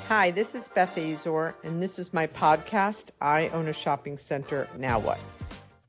Hi, this is Beth Azor, and this is my podcast, I Own a Shopping Center, Now What?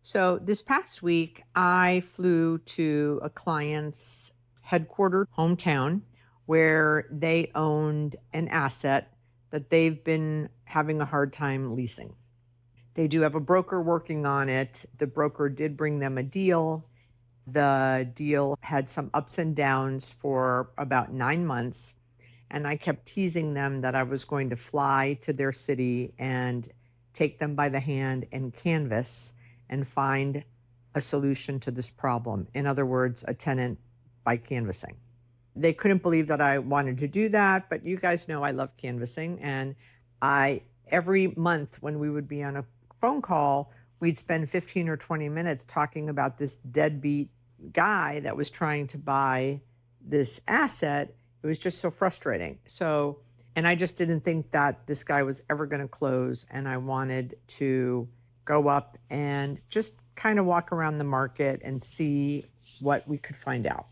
So this past week, I flew to a client's headquartered hometown where they owned an asset that they've been having a hard time leasing. They do have a broker working on it. The broker did bring them a deal. The deal had some ups and downs for about 9 months. And I kept teasing them that I was going to fly to their city and take them by the hand and canvas and find a solution to this problem. In other words, a tenant by canvassing. They couldn't believe that I wanted to do that, but you guys know I love canvassing. And every month when we would be on a phone call, we'd spend 15 or 20 minutes talking about this deadbeat guy that was trying to buy this asset. It was just so frustrating. And I just didn't think that this guy was ever going to close. And I wanted to go up and just kind of walk around the market and see what we could find out.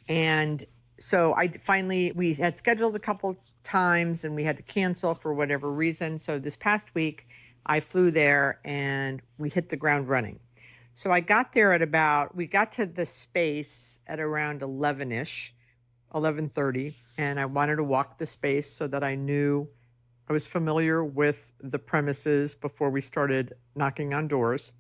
And so we had scheduled a couple times and we had to cancel for whatever reason. So this past week, I flew there and we hit the ground running. So I got there we got to the space at around 11-ish. 11:30, and I wanted to walk the space so that I was familiar with the premises before we started knocking on doors.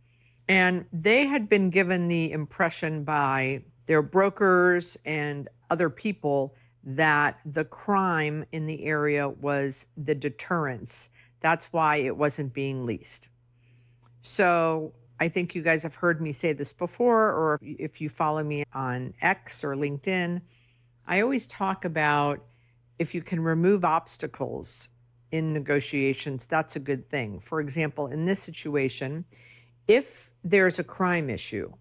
And they had been given the impression by their brokers and other people that the crime in the area was the deterrence. That's why it wasn't being leased. So I think you guys have heard me say this before, or if you follow me on X or LinkedIn, I always talk about if you can remove obstacles in negotiations, that's a good thing. For example, in this situation, if there's a crime issue,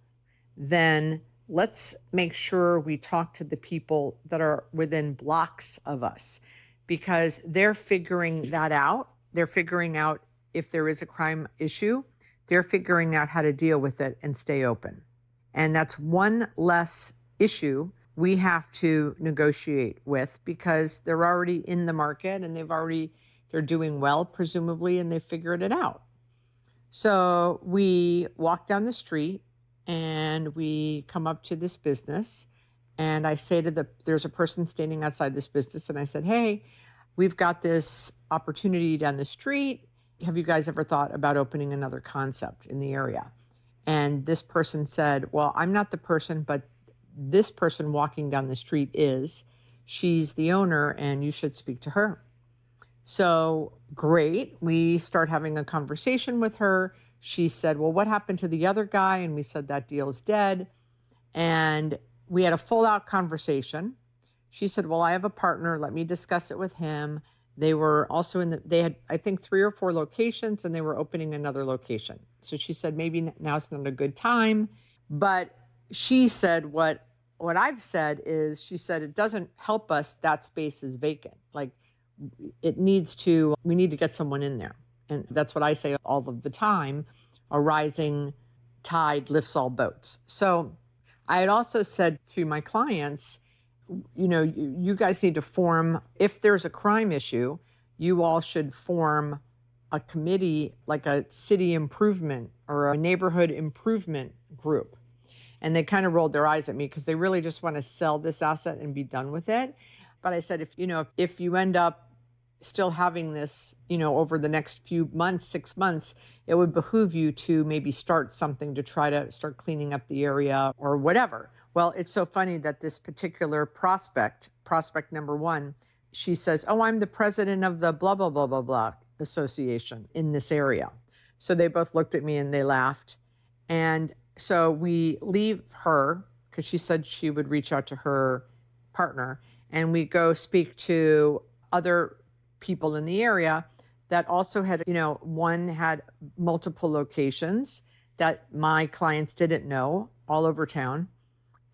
then let's make sure we talk to the people that are within blocks of us because they're figuring that out. They're figuring out if there is a crime issue. They're figuring out how to deal with it and stay open. And that's one less issue we have to negotiate with because they're already in the market and they're doing well, presumably, and they figured it out. So we walk down the street and we come up to this business and I say there's a person standing outside this business and I said, hey, we've got this opportunity down the street. Have you guys ever thought about opening another concept in the area? And this person said, well, I'm not the person, but this person walking down the street she's the owner and you should speak to her. So great. We start having a conversation with her. She said, well, what happened to the other guy? And we said that deal is dead. And we had a full out conversation. She said, well, I have a partner. Let me discuss it with him. They were also they had, I think, 3 or 4 locations and they were opening another location. So she said, maybe now's not a good time. But she said, what I've said is, she said, it doesn't help us that space is vacant. Like we need to get someone in there. And that's what I say all of the time. A rising tide lifts all boats. So I had also said to my clients, you guys need to form, if there's a crime issue, you all should form a committee, like a city improvement or a neighborhood improvement group. And they kind of rolled their eyes at me because they really just want to sell this asset and be done with it. But I said, if you end up still having this, over the next few months, 6 months, it would behoove you to maybe start something to try to start cleaning up the area or whatever. Well, it's so funny that this particular prospect number 1, she says, oh, I'm the president of the blah, blah, blah, blah, blah association in this area. So they both looked at me and they laughed. And so we leave her because she said she would reach out to her partner, and we go speak to other people in the area that also had, one had multiple locations that my clients didn't know all over town.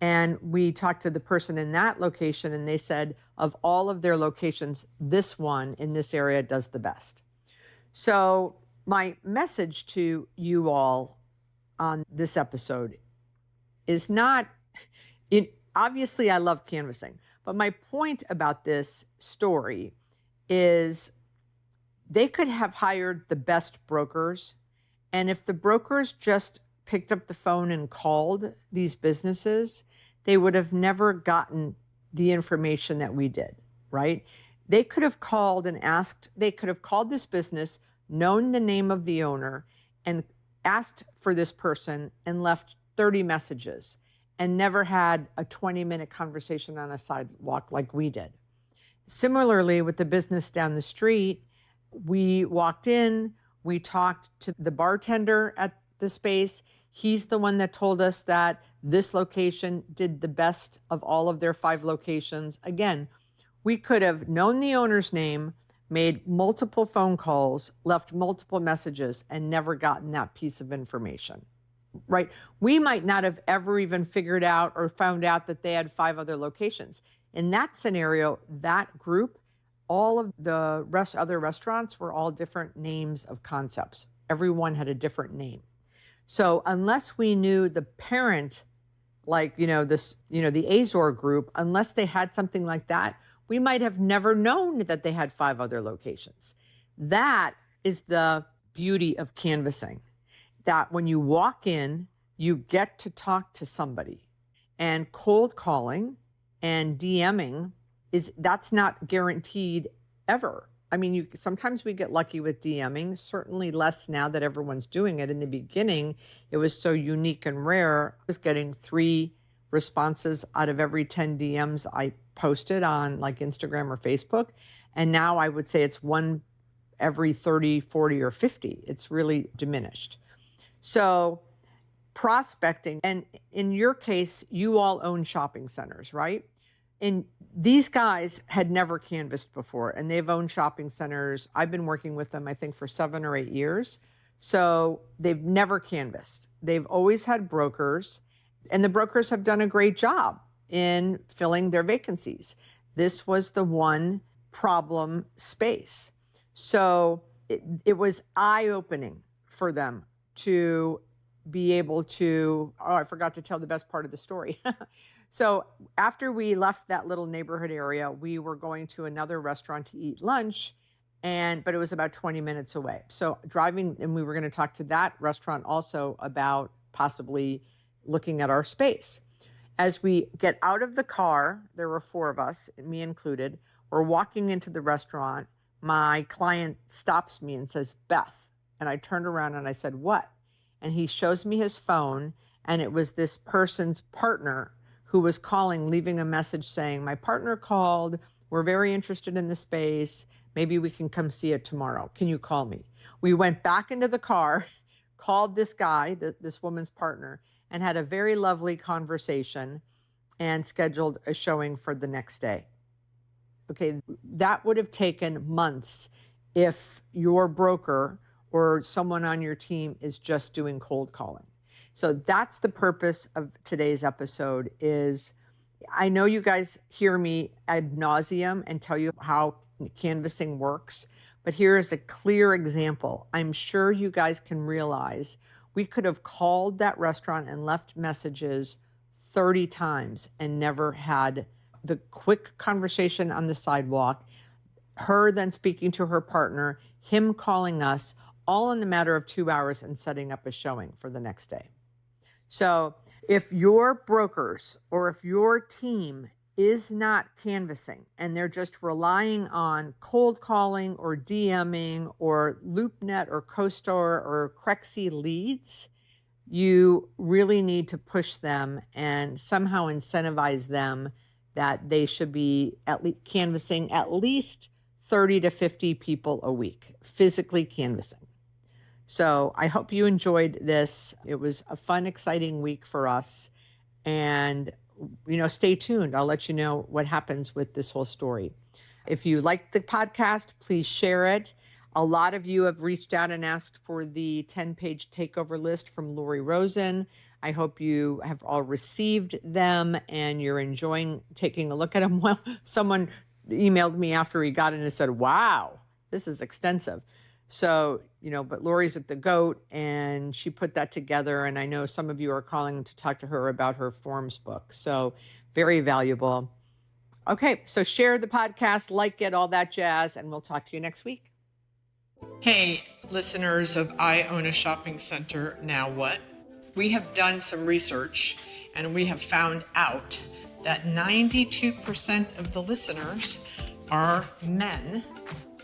And we talked to the person in that location and they said of all of their locations, this one in this area does the best. So my message to you all on this episode is not, obviously I love canvassing, but my point about this story is They could have hired the best brokers. And if the brokers just picked up the phone and called these businesses, they would have never gotten the information that we did, right? They could have called and asked, they could have called this business, known the name of the owner, and asked for this person and left 30 messages and never had a 20-minute conversation on a sidewalk like we did. Similarly, with the business down the street, we walked in, we talked to the bartender at the space. He's the one that told us that this location did the best of all of their 5 locations. Again, we could have known the owner's name, made multiple phone calls, left multiple messages, and never gotten that piece of information, right? We might not have ever even figured out or found out that they had 5 other locations. In that scenario, that group, all of the other restaurants were all different names of concepts. Everyone had a different name. So unless we knew the parent, like, the Azor group, unless they had something like that, we might have never known that they had 5 other locations. That is the beauty of canvassing, that when you walk in, you get to talk to somebody. And cold calling and DMing that's not guaranteed ever. I mean, sometimes we get lucky with DMing, certainly less now that everyone's doing it. In the beginning, it was so unique and rare. I was getting 3 responses out of every 10 DMs I posted on like Instagram or Facebook. And now I would say it's 1 every 30, 40, or 50. It's really diminished. So prospecting, and in your case, you all own shopping centers, right? And these guys had never canvassed before, and they've owned shopping centers. I've been working with them, I think, for 7 or 8 years. So they've never canvassed. They've always had brokers, and the brokers have done a great job in filling their vacancies. This was the one problem space. So it was eye-opening for them to be able to, I forgot to tell the best part of the story. So after we left that little neighborhood area, we were going to another restaurant to eat lunch, but it was about 20 minutes away. So driving, and we were going to talk to that restaurant also about possibly looking at our space. As we get out of the car, there were 4 of us, me included, we're walking into the restaurant. My client stops me and says, "Beth." And I turned around and I said, "What?" And he shows me his phone, and it was this person's partner who was calling, leaving a message saying, "My partner called. We're very interested in the space. Maybe we can come see it tomorrow. Can you call me?" We went back into the car, called this guy, this woman's partner, and had a very lovely conversation and scheduled a showing for the next day. Okay, that would have taken months if your broker or someone on your team is just doing cold calling. So that's the purpose of today's episode. Is I know you guys hear me ad nauseum and tell you how canvassing works, but here is a clear example. I'm sure you guys can realize we could have called that restaurant and left messages 30 times and never had the quick conversation on the sidewalk, her then speaking to her partner, him calling us, all in the matter of 2 hours and setting up a showing for the next day. So if your brokers or if your team is not canvassing and they're just relying on cold calling or DMing or LoopNet or CoStar or Crexi leads, you really need to push them and somehow incentivize them that they should be at least canvassing at least 30 to 50 people a week, physically canvassing. So I hope you enjoyed this. It was a fun, exciting week for us. And, stay tuned. I'll let you know what happens with this whole story. If you like the podcast, please share it. A lot of you have reached out and asked for the 10-page takeover list from Lori Rosen. I hope you have all received them and you're enjoying taking a look at them. Well, someone emailed me after he got it and said, "Wow, this is extensive." So, but Lori's at the GOAT and she put that together. And I know some of you are calling to talk to her about her forms book. So very valuable. Okay, so share the podcast, like it, all that jazz, and we'll talk to you next week. Hey, listeners of I Own a Shopping Center, Now What? We have done some research and we have found out that 92% of the listeners are men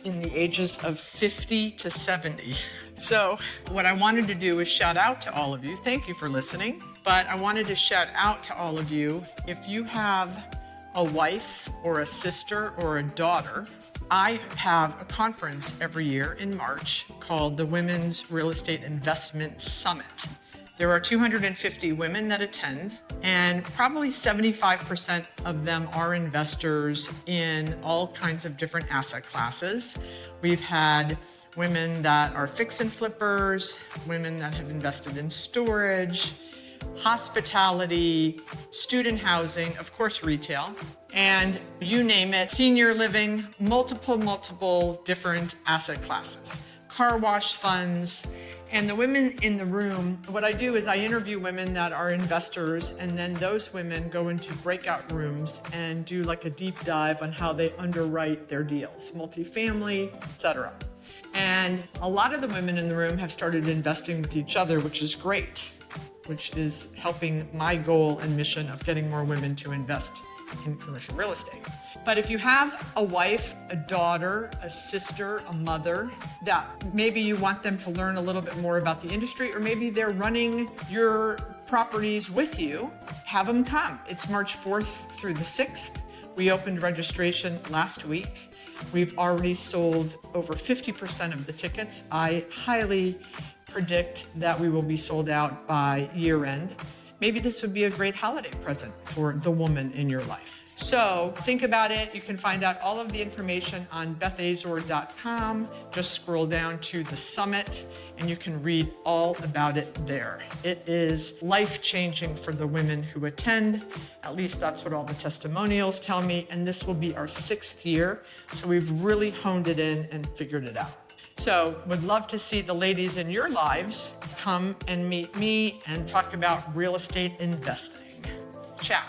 in the ages of 50 to 70. So what I wanted to do is shout out to all of you. Thank you for listening. But I wanted to shout out to all of you. If you have a wife or a sister or a daughter, I have a conference every year in March called the Women's Real Estate Investment Summit. There are 250 women that attend, and probably 75% of them are investors in all kinds of different asset classes. We've had women that are fix and flippers, women that have invested in storage, hospitality, student housing, of course, retail, and you name it, senior living, multiple different asset classes, car wash funds. And the women in the room, what I do is I interview women that are investors, and then those women go into breakout rooms and do like a deep dive on how they underwrite their deals, multifamily, etc. And a lot of the women in the room have started investing with each other, which is great, which is helping my goal and mission of getting more women to invest in commercial real estate. But if you have a wife, a daughter, a sister, a mother, that maybe you want them to learn a little bit more about the industry, or maybe they're running your properties with you, have them come. It's March 4th through the 6th. We opened registration last week. We've already sold over 50% of the tickets. I highly predict that we will be sold out by year end. Maybe this would be a great holiday present for the woman in your life. So think about it. You can find out all of the information on bethazor.com. Just scroll down to the summit and you can read all about it there. It is life-changing for the women who attend. At least that's what all the testimonials tell me. And this will be our 6th year. So we've really honed it in and figured it out. So would love to see the ladies in your lives come and meet me and talk about real estate investing. Ciao.